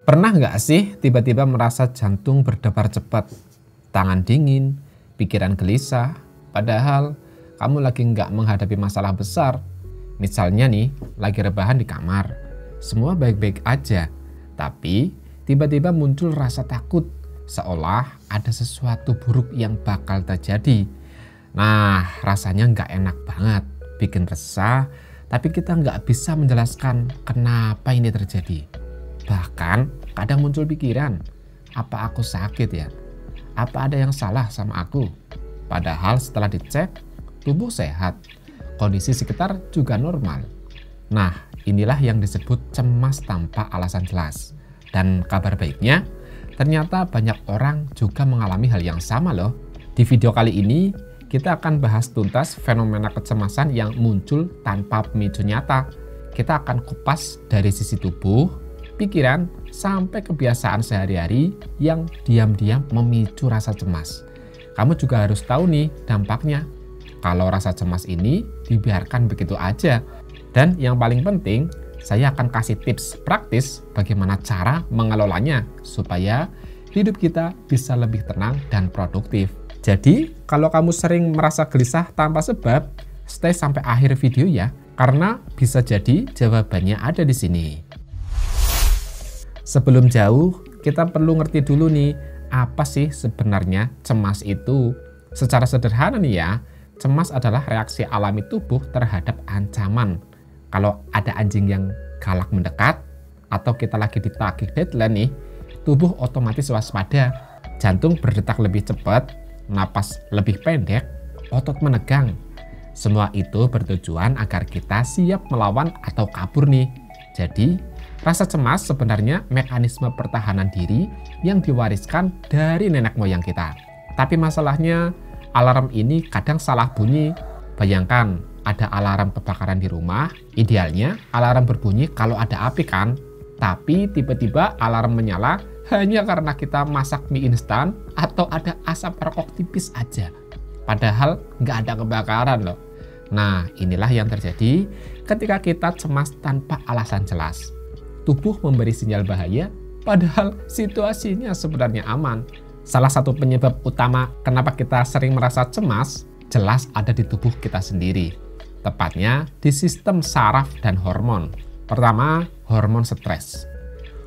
Pernah nggak sih tiba-tiba merasa jantung berdebar cepat, tangan dingin, pikiran gelisah, padahal kamu lagi nggak menghadapi masalah besar? Misalnya nih, lagi rebahan di kamar, semua baik-baik aja, tapi tiba-tiba muncul rasa takut, seolah ada sesuatu buruk yang bakal terjadi. Nah, rasanya nggak enak banget, bikin resah, tapi kita nggak bisa menjelaskan kenapa ini terjadi. Bahkan kadang muncul pikiran, apa aku sakit ya? Apa ada yang salah sama aku? Padahal setelah dicek, tubuh sehat, kondisi sekitar juga normal. Nah, inilah yang disebut cemas tanpa alasan jelas. Dan kabar baiknya, ternyata banyak orang juga mengalami hal yang sama loh. Di video kali ini, kita akan bahas tuntas fenomena kecemasan yang muncul tanpa pemicu nyata. Kita akan kupas dari sisi tubuh, pikiran, sampai kebiasaan sehari-hari yang diam-diam memicu rasa cemas. Kamu juga harus tahu nih dampaknya. Kalau rasa cemas ini dibiarkan begitu aja. Dan yang paling penting, saya akan kasih tips praktis bagaimana cara mengelolanya supaya hidup kita bisa lebih tenang dan produktif. Jadi, kalau kamu sering merasa gelisah tanpa sebab, stay sampai akhir video ya, karena bisa jadi jawabannya ada di sini. Sebelum jauh, kita perlu ngerti dulu nih, apa sih sebenarnya cemas itu? Secara sederhana nih ya, cemas adalah reaksi alami tubuh terhadap ancaman. Kalau ada anjing yang galak mendekat, atau kita lagi ditagih deadline nih, tubuh otomatis waspada, jantung berdetak lebih cepat, napas lebih pendek, otot menegang. Semua itu bertujuan agar kita siap melawan atau kabur nih. Jadi, rasa cemas sebenarnya mekanisme pertahanan diri yang diwariskan dari nenek moyang kita. Tapi masalahnya, alarm ini kadang salah bunyi. Bayangkan, ada alarm kebakaran di rumah, idealnya alarm berbunyi kalau ada api kan? Tapi tiba-tiba alarm menyala hanya karena kita masak mie instan atau ada asap rokok tipis aja. Padahal nggak ada kebakaran loh. Nah, inilah yang terjadi ketika kita cemas tanpa alasan jelas. Tubuh memberi sinyal bahaya, padahal situasinya sebenarnya aman. Salah satu penyebab utama kenapa kita sering merasa cemas, jelas ada di tubuh kita sendiri. Tepatnya di sistem saraf dan hormon. Pertama, hormon stres.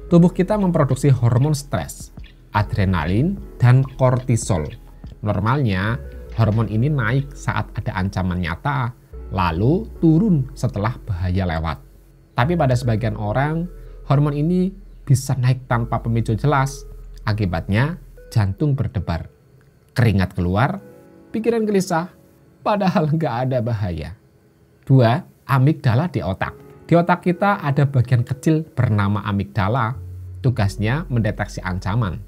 Tubuh kita memproduksi hormon stres, adrenalin, dan kortisol. Normalnya, hormon ini naik saat ada ancaman nyata, lalu turun setelah bahaya lewat. Tapi pada sebagian orang, hormon ini bisa naik tanpa pemicu jelas. Akibatnya, jantung berdebar, keringat keluar, pikiran gelisah, padahal nggak ada bahaya. 2. Amigdala di otak. Di otak kita ada bagian kecil bernama amigdala. Tugasnya mendeteksi ancaman.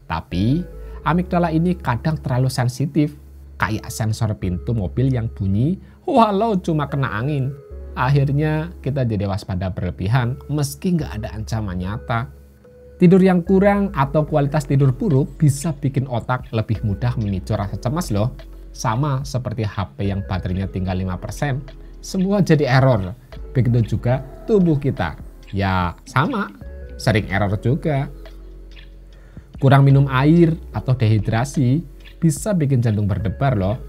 Tapi, amigdala ini kadang terlalu sensitif, kayak sensor pintu mobil yang bunyi walau cuma kena angin. Akhirnya kita jadi waspada berlebihan meski nggak ada ancaman nyata. Tidur yang kurang atau kualitas tidur buruk bisa bikin otak lebih mudah memicu rasa cemas loh. Sama seperti HP yang baterainya tinggal 5%, semua jadi error. Begitu juga tubuh kita. Ya sama, sering error juga. Kurang minum air atau dehidrasi bisa bikin jantung berdebar loh.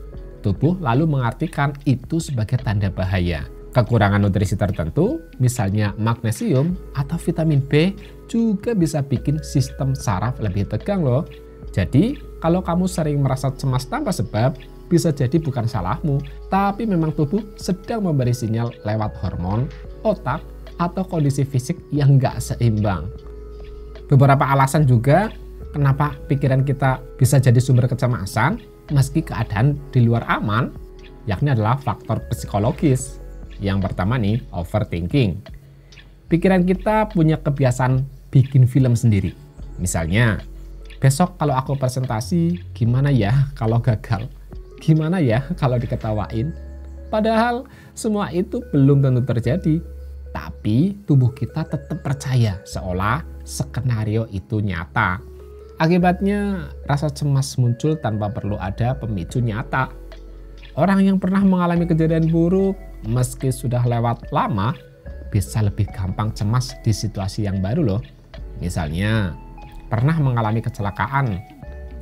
Tubuh lalu mengartikan itu sebagai tanda bahaya. Kekurangan nutrisi tertentu, misalnya magnesium atau vitamin B, juga bisa bikin sistem saraf lebih tegang loh. Jadi, kalau kamu sering merasa cemas tanpa sebab, bisa jadi bukan salahmu, tapi memang tubuh sedang memberi sinyal lewat hormon, otak, atau kondisi fisik yang nggak seimbang. Beberapa alasan juga kenapa pikiran kita bisa jadi sumber kecemasan meski keadaan di luar aman, yakni adalah faktor psikologis. Yang pertama nih, overthinking. Pikiran kita punya kebiasaan bikin film sendiri. Misalnya, besok kalau aku presentasi, gimana ya kalau gagal? Gimana ya kalau diketawain? Padahal semua itu belum tentu terjadi. Tapi tubuh kita tetap percaya seolah skenario itu nyata. Akibatnya rasa cemas muncul tanpa perlu ada pemicu nyata. Orang yang pernah mengalami kejadian buruk, meski sudah lewat lama, bisa lebih gampang cemas di situasi yang baru loh. Misalnya, pernah mengalami kecelakaan,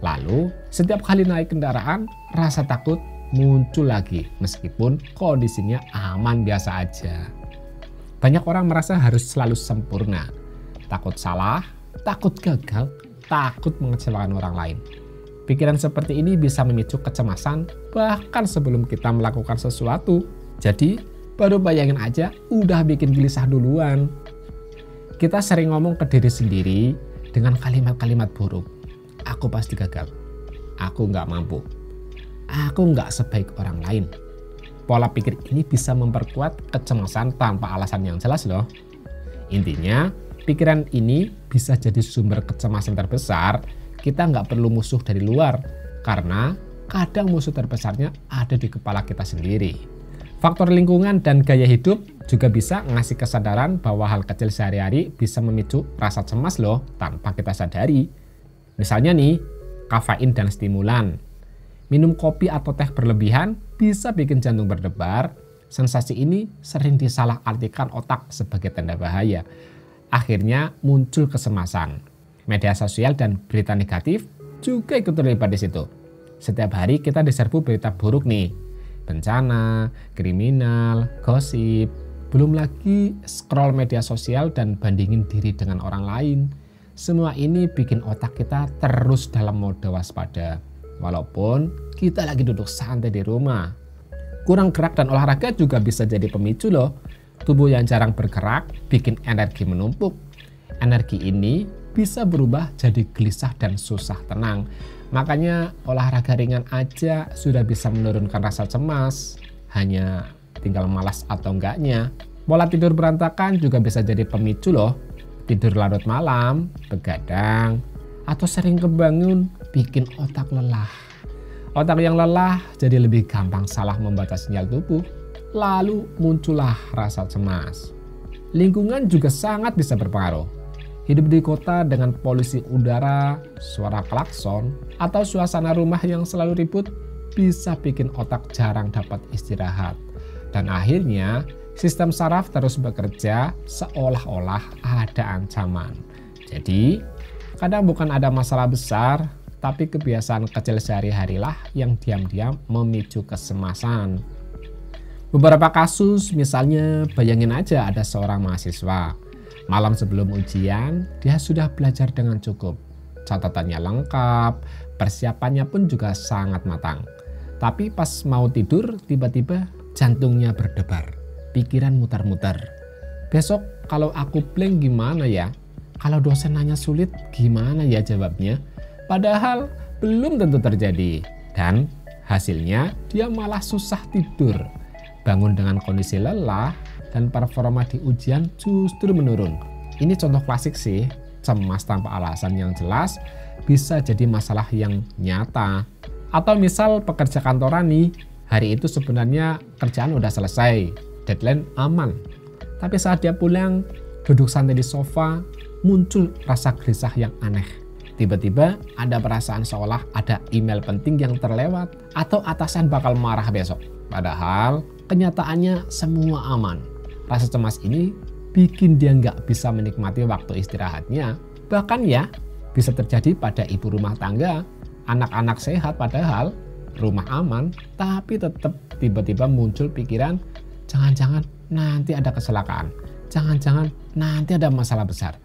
lalu setiap kali naik kendaraan, rasa takut muncul lagi meskipun kondisinya aman biasa aja. Banyak orang merasa harus selalu sempurna, takut salah, takut gagal, takut mengecewakan orang lain. Pikiran seperti ini bisa memicu kecemasan bahkan sebelum kita melakukan sesuatu. Jadi, baru bayangin aja udah bikin gelisah duluan. Kita sering ngomong ke diri sendiri dengan kalimat-kalimat buruk. Aku pasti gagal. Aku nggak mampu. Aku nggak sebaik orang lain. Pola pikir ini bisa memperkuat kecemasan tanpa alasan yang jelas loh. Intinya, pikiran ini bisa jadi sumber kecemasan terbesar. Kita nggak perlu musuh dari luar, karena kadang musuh terbesarnya ada di kepala kita sendiri. Faktor lingkungan dan gaya hidup juga bisa ngasih kesadaran bahwa hal kecil sehari-hari bisa memicu rasa cemas loh tanpa kita sadari. Misalnya nih, kafein dan stimulan. Minum kopi atau teh berlebihan bisa bikin jantung berdebar. Sensasi ini sering disalahartikan otak sebagai tanda bahaya. Akhirnya muncul kecemasan. Media sosial dan berita negatif juga ikut terlibat di situ. Setiap hari kita diserbu berita buruk nih. Bencana, kriminal, gosip. Belum lagi scroll media sosial dan bandingin diri dengan orang lain. Semua ini bikin otak kita terus dalam mode waspada. Walaupun kita lagi duduk santai di rumah. Kurang gerak dan olahraga juga bisa jadi pemicu loh. Tubuh yang jarang bergerak bikin energi menumpuk. Energi ini bisa berubah jadi gelisah dan susah tenang. Makanya olahraga ringan aja sudah bisa menurunkan rasa cemas. Hanya tinggal malas atau enggaknya. Pola tidur berantakan juga bisa jadi pemicu loh. Tidur larut malam, begadang, atau sering kebangun bikin otak lelah. Otak yang lelah jadi lebih gampang salah membaca sinyal tubuh. Lalu muncullah rasa cemas. Lingkungan juga sangat bisa berpengaruh. Hidup di kota dengan polusi udara, suara klakson, atau suasana rumah yang selalu ribut bisa bikin otak jarang dapat istirahat. Dan akhirnya sistem saraf terus bekerja seolah-olah ada ancaman. Jadi kadang bukan ada masalah besar, tapi kebiasaan kecil sehari-harilah yang diam-diam memicu kecemasan. Beberapa kasus, misalnya bayangin aja ada seorang mahasiswa. Malam sebelum ujian, dia sudah belajar dengan cukup. Catatannya lengkap, persiapannya pun juga sangat matang. Tapi pas mau tidur, tiba-tiba jantungnya berdebar. Pikiran mutar-mutar. Besok kalau aku blank gimana ya? Kalau dosen nanya sulit, gimana ya jawabnya? Padahal belum tentu terjadi. Dan hasilnya dia malah susah tidur. Bangun dengan kondisi lelah, dan performa di ujian justru menurun. Ini contoh klasik sih, cemas tanpa alasan yang jelas bisa jadi masalah yang nyata. Atau misal pekerja kantoran nih, hari itu sebenarnya kerjaan udah selesai, deadline aman. Tapi saat dia pulang, duduk santai di sofa, muncul rasa gelisah yang aneh. Tiba-tiba ada perasaan seolah ada email penting yang terlewat atau atasan bakal marah besok. Padahal kenyataannya semua aman. Rasa cemas ini bikin dia nggak bisa menikmati waktu istirahatnya. Bahkan ya, bisa terjadi pada ibu rumah tangga. Anak-anak sehat padahal rumah aman, tapi tetap tiba-tiba muncul pikiran, jangan-jangan nanti ada kecelakaan. Jangan-jangan nanti ada masalah besar.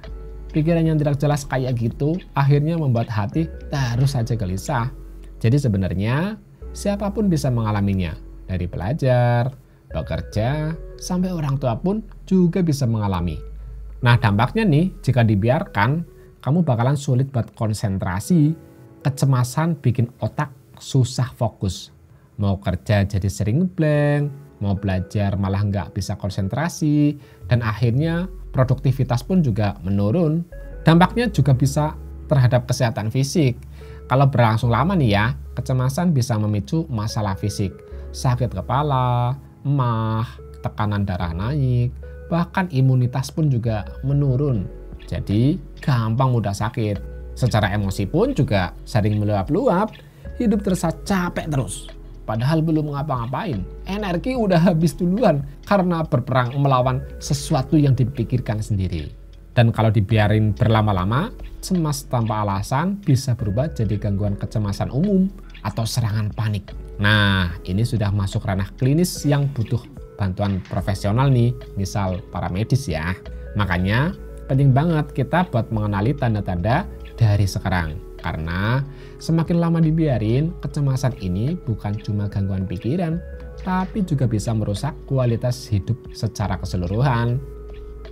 Pikiran yang tidak jelas kayak gitu akhirnya membuat hati terus saja gelisah. Jadi sebenarnya siapapun bisa mengalaminya. Dari pelajar, bekerja, sampai orang tua pun juga bisa mengalami. Nah dampaknya nih, jika dibiarkan, kamu bakalan sulit buat konsentrasi. Kecemasan bikin otak susah fokus. Mau kerja jadi sering blank, mau belajar malah nggak bisa konsentrasi, dan akhirnya produktivitas pun juga menurun. Dampaknya juga bisa terhadap kesehatan fisik. Kalau berlangsung lama nih ya, kecemasan bisa memicu masalah fisik. Sakit kepala, emah, tekanan darah naik, bahkan imunitas pun juga menurun. Jadi gampang mudah sakit. Secara emosi pun juga sering meluap-luap, hidup terasa capek terus. Padahal belum ngapa-ngapain, energi udah habis duluan karena berperang melawan sesuatu yang dipikirkan sendiri. Dan kalau dibiarin berlama-lama, cemas tanpa alasan bisa berubah jadi gangguan kecemasan umum atau serangan panik. Nah, ini sudah masuk ranah klinis yang butuh bantuan profesional nih, misal para medis ya. Makanya penting banget kita buat mengenali tanda-tanda dari sekarang. Karena semakin lama dibiarin, kecemasan ini bukan cuma gangguan pikiran, tapi juga bisa merusak kualitas hidup secara keseluruhan.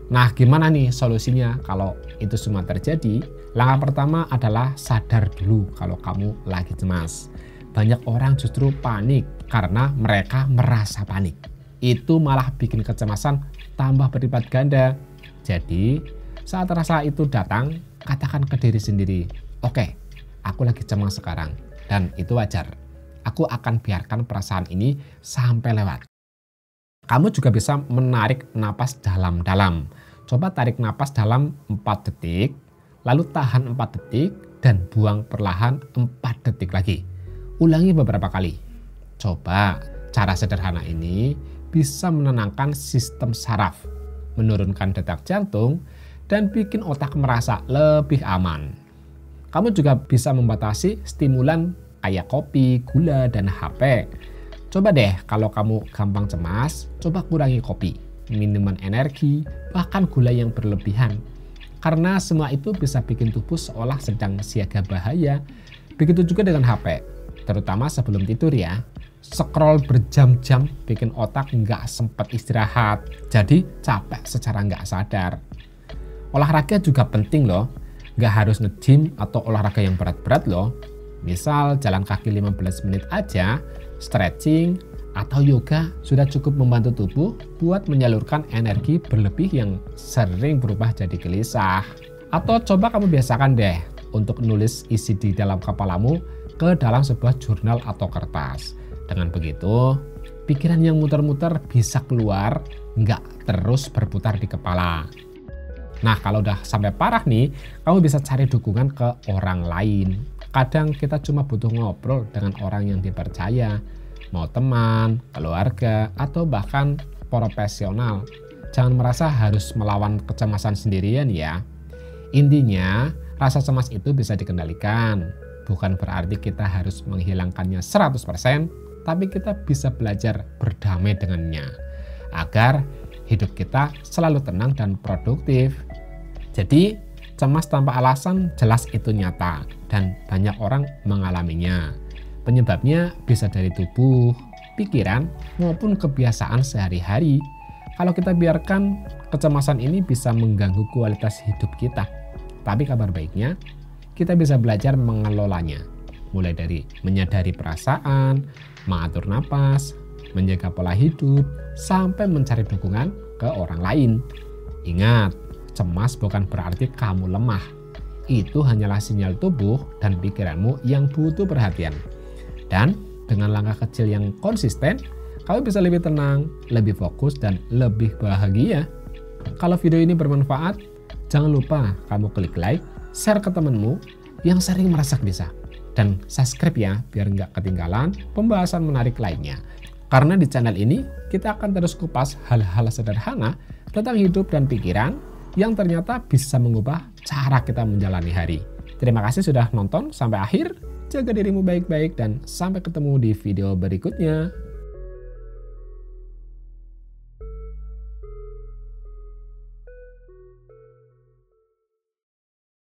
Nah, gimana nih solusinya kalau itu semua terjadi? Langkah pertama adalah sadar dulu kalau kamu lagi cemas. Banyak orang justru panik karena mereka merasa panik. Itu malah bikin kecemasan tambah berlipat ganda. Jadi, saat rasa itu datang, katakan ke diri sendiri, "Oke, aku lagi cemas sekarang dan itu wajar. Aku akan biarkan perasaan ini sampai lewat." Kamu juga bisa menarik napas dalam-dalam. Coba tarik napas dalam 4 detik, lalu tahan 4 detik, dan buang perlahan 4 detik lagi. Ulangi beberapa kali. Coba cara sederhana ini bisa menenangkan sistem saraf, menurunkan detak jantung, dan bikin otak merasa lebih aman. Kamu juga bisa membatasi stimulan kayak kopi, gula, dan HP. Coba deh kalau kamu gampang cemas, coba kurangi kopi, minuman energi, bahkan gula yang berlebihan. Karena semua itu bisa bikin tubuh seolah sedang siaga bahaya. Begitu juga dengan HP, terutama sebelum tidur ya. Scroll berjam-jam bikin otak nggak sempat istirahat, jadi capek secara nggak sadar. Olahraga juga penting loh, nggak harus nge-gym atau olahraga yang berat-berat loh. Misal jalan kaki 15 menit aja, stretching, atau yoga sudah cukup membantu tubuh buat menyalurkan energi berlebih yang sering berubah jadi gelisah. Atau coba kamu biasakan deh untuk nulis isi di dalam kepalamu ke dalam sebuah jurnal atau kertas. Dengan begitu, pikiran yang muter-muter bisa keluar, nggak terus berputar di kepala. Nah, kalau udah sampai parah nih, kamu bisa cari dukungan ke orang lain. Kadang kita cuma butuh ngobrol dengan orang yang dipercaya, mau teman, keluarga, atau bahkan profesional. Jangan merasa harus melawan kecemasan sendirian ya. Intinya, rasa cemas itu bisa dikendalikan. Bukan berarti kita harus menghilangkannya 100%, tapi kita bisa belajar berdamai dengannya. Agar hidup kita selalu tenang dan produktif. Jadi, cemas tanpa alasan jelas itu nyata dan banyak orang mengalaminya. Penyebabnya bisa dari tubuh, pikiran, maupun kebiasaan sehari-hari. Kalau kita biarkan, kecemasan ini bisa mengganggu kualitas hidup kita. Tapi kabar baiknya, kita bisa belajar mengelolanya. Mulai dari menyadari perasaan, mengatur napas, menjaga pola hidup, sampai mencari dukungan ke orang lain. Ingat, cemas bukan berarti kamu lemah. Itu hanyalah sinyal tubuh dan pikiranmu yang butuh perhatian. Dan dengan langkah kecil yang konsisten, kamu bisa lebih tenang, lebih fokus, dan lebih bahagia. Kalau video ini bermanfaat, jangan lupa kamu klik like, share ke temanmu yang sering merasa gelisah. Dan subscribe ya, biar nggak ketinggalan pembahasan menarik lainnya. Karena di channel ini, kita akan terus kupas hal-hal sederhana tentang hidup dan pikiran yang ternyata bisa mengubah cara kita menjalani hari. Terima kasih sudah nonton sampai akhir. Jaga dirimu baik-baik dan sampai ketemu di video berikutnya.